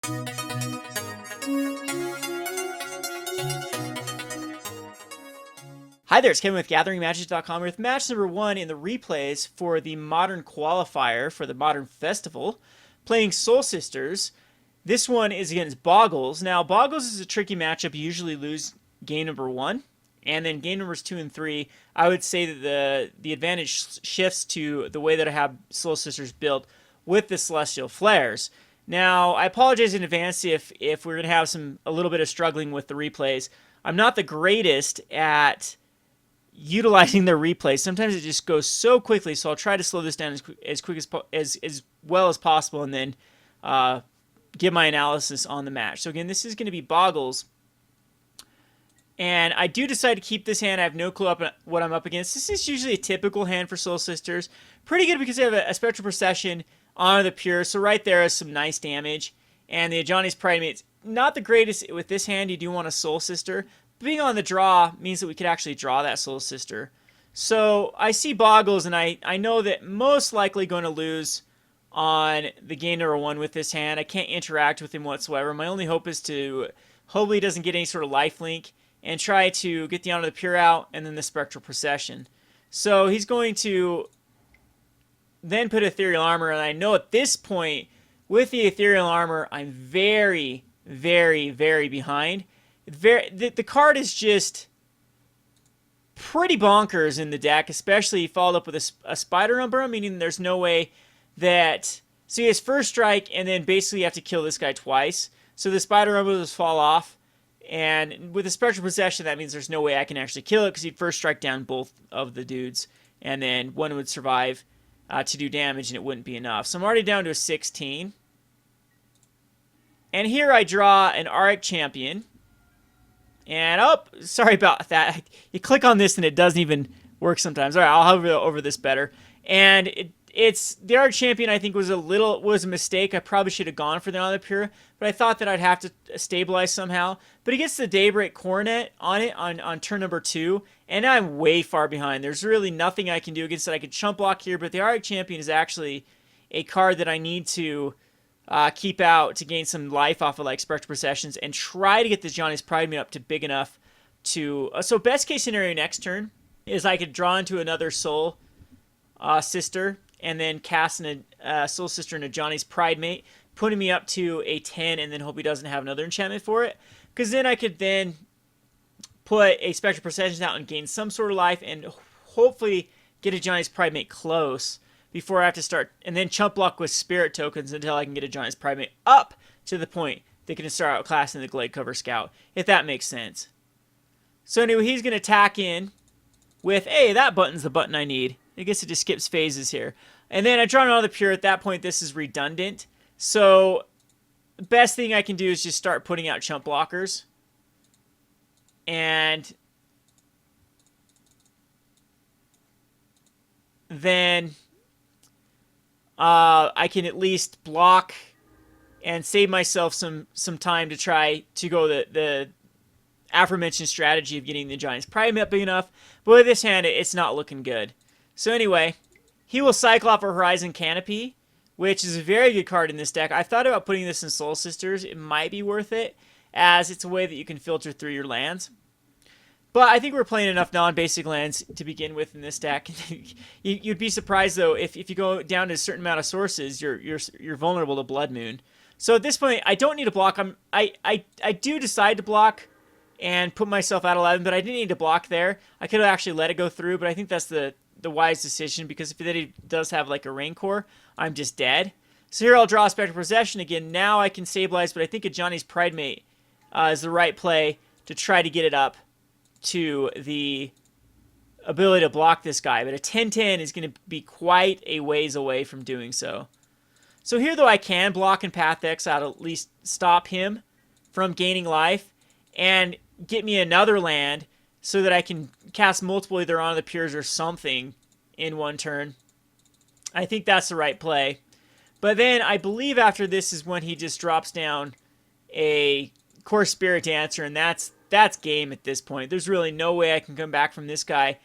Hi there, it's Kevin with GatheringMagic.com with match number 1 in the replays for the Modern Qualifier for the Modern Festival, playing Soul Sisters. This one is against Bogles. Now, Bogles is a tricky matchup. You usually lose game number 1, and then game numbers 2 and 3, I would say that the advantage shifts to the way that I have Soul Sisters built with the Celestial Flares. Now, I apologize in advance if we're going to have a little bit of struggling with the replays. I'm not the greatest at utilizing their replays. Sometimes it just goes so quickly, so I'll try to slow this down as quick as well as possible, and then give my analysis on the match. So again, this is going to be Bogles, and I do decide to keep this hand. I have no clue what I'm up against. This is usually a typical hand for Soul Sisters. Pretty good because they have a Spectral Procession on the Pure, so right there is some nice damage. And the Ajani's Pridemate, not the greatest with this hand. You do want a Soul Sister. Being on the draw means that we could actually draw that Soul Sister. So I see Bogles, and I know that most likely going to lose on the game number 1 with this hand. I can't interact with him whatsoever. My only hope is to hopefully he doesn't get any sort of lifelink and try to get the Honor of the Pure out and then the Spectral Procession. So he's going to then put Ethereal Armor, and I know at this point with the Ethereal Armor I'm very, very, very behind. The card is just pretty bonkers in the deck, especially followed up with a Spider Umbra, meaning there's no way that... So he has first strike, and then basically you have to kill this guy twice. So the Spider Umbra will fall off, and with a Spectral Procession, that means there's no way I can actually kill it, because he'd first strike down both of the dudes, and then one would survive to do damage, and it wouldn't be enough. So I'm already down to a 16. And here I draw an Auriok Champion. And, oh, sorry about that. You click on this and it doesn't even work sometimes. All right, I'll hover over this better. And it's the Auriok Champion, I think, was a mistake. I probably should have gone for the Honor of the Pure, but I thought that I'd have to stabilize somehow. But he gets the Daybreak Coronet on it on turn number 2, and I'm way far behind. There's really nothing I can do against it. I could chump block here, but the Auriok Champion is actually a card that I need to keep out to gain some life off of like Spectral Processions and try to get this Ajani's Pridemate up to big enough to... so best case scenario next turn is I could draw into another Soul Sister and then cast a Soul Sister and Ajani's Pridemate, putting me up to a 10, and then hope he doesn't have another enchantment for it. Because then I could then put a Spectral Procession out and gain some sort of life and hopefully get Ajani's Pridemate close before I have to start, and then chump block with Spirit tokens until I can get Ajani's Pridemate up to the point that can start outclassing the Glade Cover Scout, if that makes sense. So anyway, he's going to attack in with, hey, that button's the button I need. I guess it just skips phases here. And then I draw another Pure. At that point, this is redundant. So the best thing I can do is just start putting out chump blockers. And then I can at least block and save myself some time to try to go the aforementioned strategy of getting the Ajani's Pridemate big enough. But with this hand, it's not looking good. So anyway, he will cycle off a Horizon Canopy, which is a very good card in this deck. I thought about putting this in Soul Sisters. It might be worth it, as it's a way that you can filter through your lands. But I think we're playing enough non-basic lands to begin with in this deck. You'd be surprised, though, if you go down to a certain amount of sources, you're vulnerable to Blood Moon. So at this point, I don't need to block. I do decide to block and put myself at 11, but I didn't need to block there. I could have actually let it go through, but I think that's the wise decision, because if he does have like a Rancor, I'm just dead. So here I'll draw a Spectral Procession again. Now I can stabilize, but I think Ajani's Pridemate is the right play to try to get it up to the ability to block this guy, but a 10-10 is going to be quite a ways away from doing so. So here, though, I can block and Path Exile, at least stop him from gaining life and get me another land so that I can cast multiple either on the Pures or something in one turn. I think that's the right play. But then I believe after this is when he just drops down a Core Spirit Dancer, and that's game at this point. There's really no way I can come back from this guy.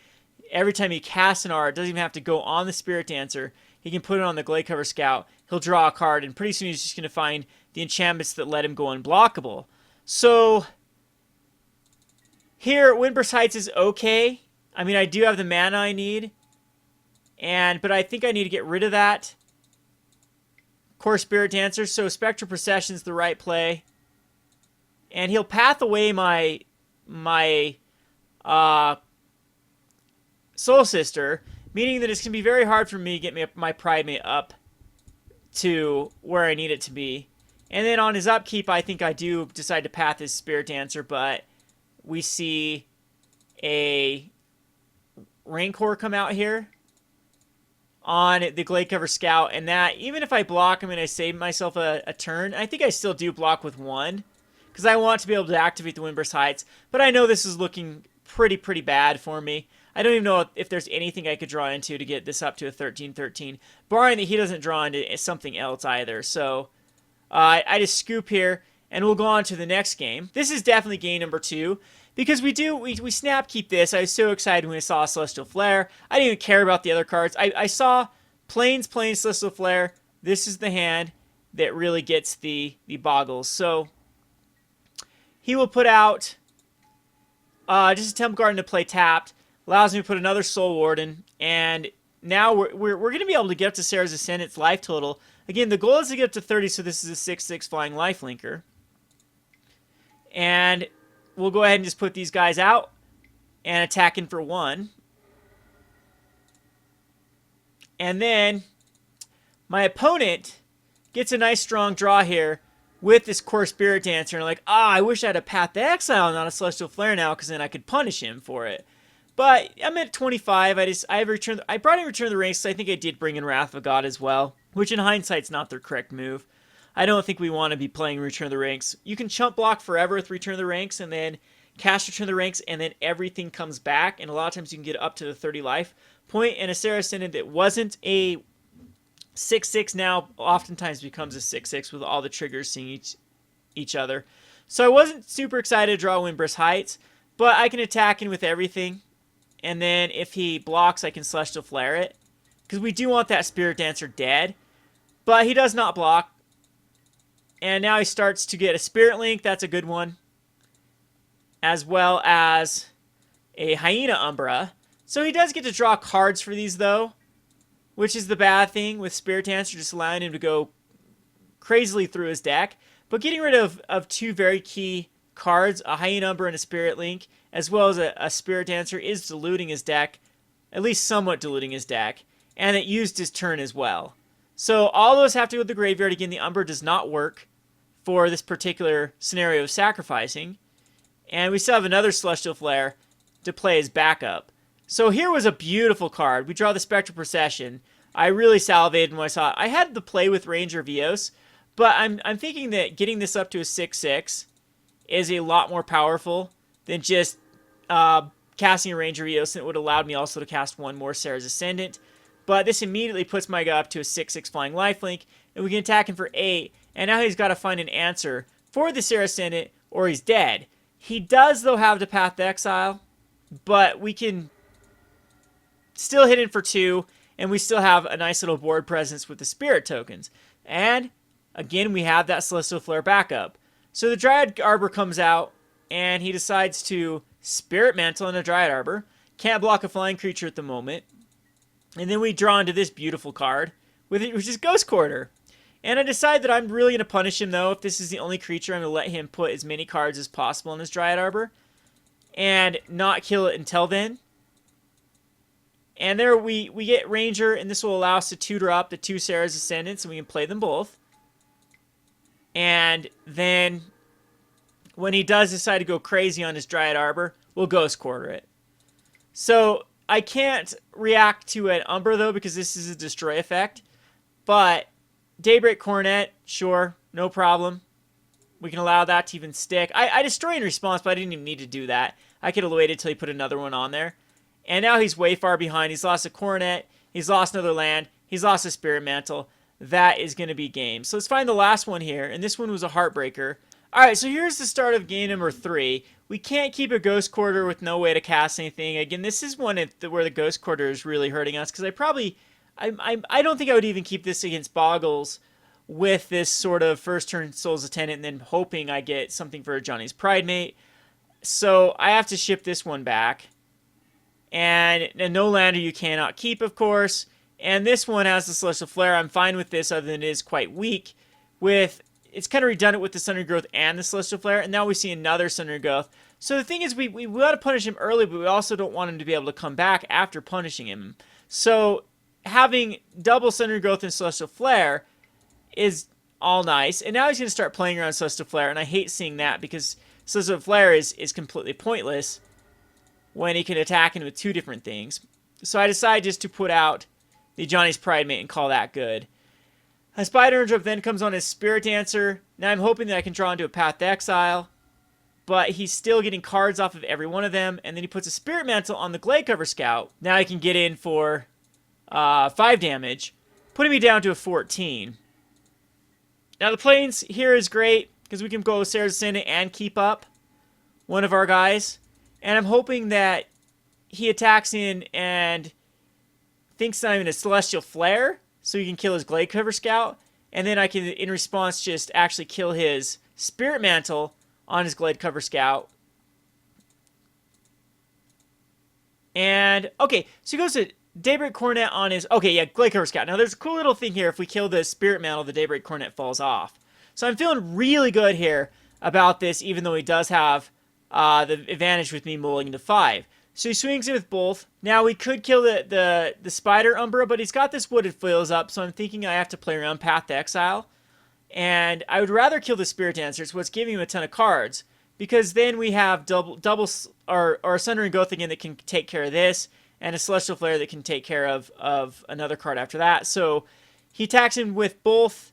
Every time he casts an art, it doesn't even have to go on the Spirit Dancer. he can put it on the Gladecover Scout. He'll draw a card, and pretty soon he's just going to find the enchantments that let him go unblockable. So here, Windbrisk Heights is okay. I mean, I do have the mana I need, but I think I need to get rid of that. Core Spirit Dancer, so Spectral Procession is the right play. And he'll path away my Soul Sister, meaning that it's going to be very hard for me to get my Pridemate up to where I need it to be. And then on his upkeep, I think I do decide to path his Spirit Dancer, but we see a Rancor come out here on the Gladecover Scout, and that, even if I block him and I save myself a turn, I think I still do block with 1, because I want to be able to activate the Windbrisk Heights, but I know this is looking pretty bad for me. I don't even know if there's anything I could draw into to get this up to a 13-13, barring that he doesn't draw into something else either. So I just scoop here, and we'll go on to the next game. This is definitely game number 2, because we snap keep this. I was so excited when I saw Celestial Flare. I didn't even care about the other cards. I saw Plains, Celestial Flare. This is the hand that really gets the Bogles. So he will put out just a Temple Garden to play tapped. Allows me to put another Soul Warden. And now we're going to be able to get up to Serra's Ascendant's life total. Again, the goal is to get up to 30, so this is a 6/6 flying lifelinker. And we'll go ahead and just put these guys out and attack in for 1. And then my opponent gets a nice strong draw here with this Core Spirit Dancer. And like, I wish I had a Path to Exile, not a Celestial Flare now, because then I could punish him for it. But I'm at 25. I brought in Return of the Ranks, so I think I did bring in Wrath of God as well, which in hindsight's not the correct move. I don't think we want to be playing Return of the Ranks. You can chump block forever with Return of the Ranks, and then cast Return of the Ranks, and then everything comes back, and a lot of times you can get up to the 30 life point, and a Serra Ascendant that wasn't a 6/6 now oftentimes becomes a 6/6 with all the triggers seeing each other. So I wasn't super excited to draw Windbrisk Heights, but I can attack in with everything, and then if he blocks, I can Celestial Flare it, because we do want that Spirit Dancer dead, but he does not block. And now he starts to get a Spirit Link. That's a good one. As well as a Hyena Umbra. So he does get to draw cards for these, though, which is the bad thing with Spirit Dancer, just allowing him to go crazily through his deck. But getting rid of 2 very key cards, a Hyena Umbra and a Spirit Link, as well as a Spirit Dancer, is diluting his deck, at least somewhat diluting his deck, and it used his turn as well. So all those have to go to the graveyard. Again, the Umbra does not work for this particular scenario of sacrificing. And we still have another Celestial Flare to play as backup. So here was a beautiful card. We draw the Spectral Procession. I really salivated when I saw it. I had the play with Ranger of Eos, but I'm thinking that getting this up to a 6/6 is a lot more powerful than just casting a Ranger of Eos, and it would have allowed me also to cast 1 more Serra's Ascendant. But this immediately puts my guy up to a 6/6 flying lifelink, and we can attack him for 8. And now he's got to find an answer for the Serra Ascendant, or he's dead. He does, though, have the Path to Exile, but we can still hit in for 2, and we still have a nice little board presence with the Spirit tokens. And, again, we have that Celestial Flare backup. So the Dryad Arbor comes out, and he decides to Spirit Mantle in a Dryad Arbor. Can't block a flying creature at the moment. And then we draw into this beautiful card, which is Ghost Quarter. And I decide that I'm really going to punish him, though. If this is the only creature, I'm going to let him put as many cards as possible in his Dryad Arbor and not kill it until then. And there we get Ranger, and this will allow us to tutor up the 2 Serra's Ascendants, and we can play them both. And then when he does decide to go crazy on his Dryad Arbor, we'll Ghost Quarter it. So I can't react to an Umbra, though, because this is a destroy effect. But Daybreak Coronet, sure, no problem. We can allow that to even stick. I destroy in response, but I didn't even need to do that. I could have waited till he put another one on there. And now he's way far behind. He's lost a Coronet. He's lost another land. He's lost a Spirit Mantle. That is going to be game. So let's find the last one here. And this one was a Heartbreaker. Alright, so here's the start of game number 3. We can't keep a Ghost Quarter with no way to cast anything. Again, this is one where the Ghost Quarter is really hurting us, because I probably I don't think I would even keep this against Bogles with this sort of first turn Soul's Attendant and then hoping I get something for Ajani's Pridemate. So I have to ship this one back. And no lander you cannot keep, of course. And this one has the Celestial Flare. I'm fine with this, other than it is quite weak. It's kind of redundant with the Sundering Growth and the Celestial Flare. And now we see another Sundering Growth. So the thing is, we want to punish him early, but we also don't want him to be able to come back after punishing him. So having double Sundering Growth and Celestial Flare is all nice. And now he's going to start playing around Celestial Flare. And I hate seeing that because Celestial Flare is completely pointless when he can attack him with two different things. So I decided just to put out the Ajani's Pridemate and call that good. A Spider Drop then comes on his Spirit Dancer. Now I'm hoping that I can draw into a Path to Exile, but he's still getting cards off of every one of them. And then he puts a Spirit Mantle on the Gladecover Scout. Now I can get in for 5 damage, putting me down to a 14. Now the Plains here is great because we can go Serra Ascendant and keep up one of our guys. And I'm hoping that he attacks in and thinks that I'm in a Celestial Flare, so he can kill his Gladecover Scout. And then I can, in response, just actually kill his Spirit Mantle on his Gladecover Scout. And, okay, so he goes to Daybreak Coronet on his... Okay, yeah, Gladecover Scout. Now, there's a cool little thing here. If we kill the Spirit Mantle, the Daybreak Coronet falls off. So I'm feeling really good here about this, even though he does have the advantage with me mulling to 5. So he swings in with both. Now we could kill the Spider Umbra, but he's got this Wooded Flails up, so I'm thinking I have to play around Path to Exile. And I would rather kill the Spirit Dancer. It's what's giving him a ton of cards, because then we have double or a Sundering Growth again that can take care of this, and a Celestial Flare that can take care of another card after that. So he attacks him with both,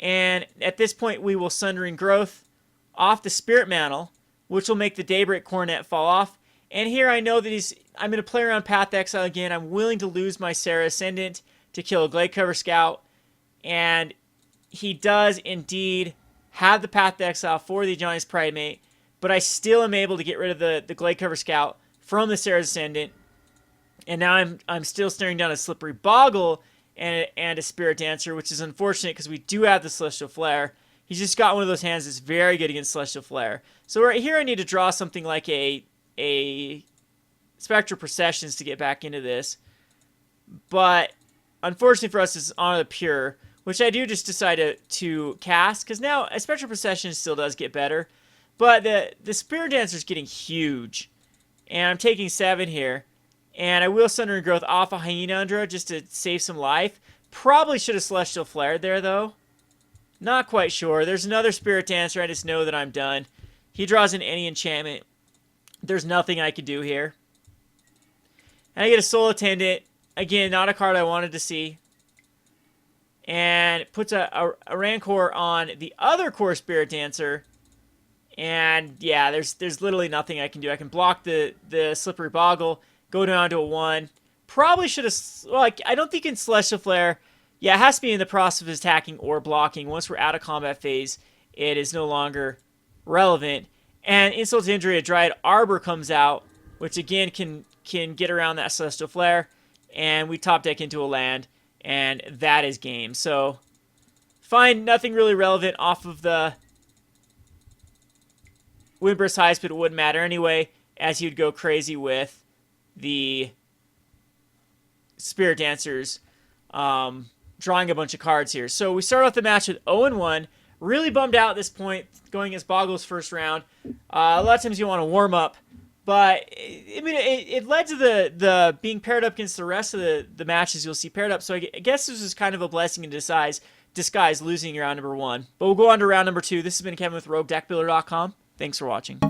and at this point we will Sundering Growth off the Spirit Mantle, which will make the Daybreak Coronet fall off. And here I know that I'm going to play around Path to Exile again. I'm willing to lose my Serra Ascendant to kill a Gladecover Scout. And he does indeed have the Path to Exile for the Ajani's Pridemate. But I still am able to get rid of the Gladecover Scout from the Serra Ascendant. And now I'm still staring down a Slippery Boggle and a Spirit Dancer, which is unfortunate because we do have the Celestial Flare. He's just got one of those hands that's very good against Celestial Flare. So right here I need to draw something like a Spectral Processions to get back into this. But unfortunately for us, it's on the Pure, which I do just decide to cast, because now a Spectral Procession still does get better. But the Spirit Dancer is getting huge. And I'm taking 7 here. And I will Sundering Growth off a Hyena Undra just to save some life. Probably should have Celestial Flared there, though. Not quite sure. There's another Spirit Dancer. I just know that I'm done. He draws in any enchantment. There's nothing I could do here. And I get a Soul Attendant. Again, not a card I wanted to see. And it puts a Rancor on the other core Spirit Dancer. And yeah, there's literally nothing I can do. I can block the Slippery Boggle, go down to a 1. Probably should have... Well, I don't think in Celestial Flare... Yeah, it has to be in the process of attacking or blocking. Once we're out of combat phase, it is no longer relevant. And insult to injury, a Dryad Arbor comes out, which again can get around that Celestial Flare. And we top deck into a land, and that is game. So, fine, nothing really relevant off of the Windbrisk Heights, but it wouldn't matter anyway, as he would go crazy with the Spirit Dancers, drawing a bunch of cards here. So we start off the match with 0-1. Really bummed out at this point, going against Bogles first round. A lot of times you want to warm up, but I mean, it led to the being paired up against the rest of the matches you'll see paired up. So I guess this is kind of a blessing in disguise losing round number 1. But we'll go on to round number 2. This has been Kevin with RogueDeckBuilder.com. Thanks for watching.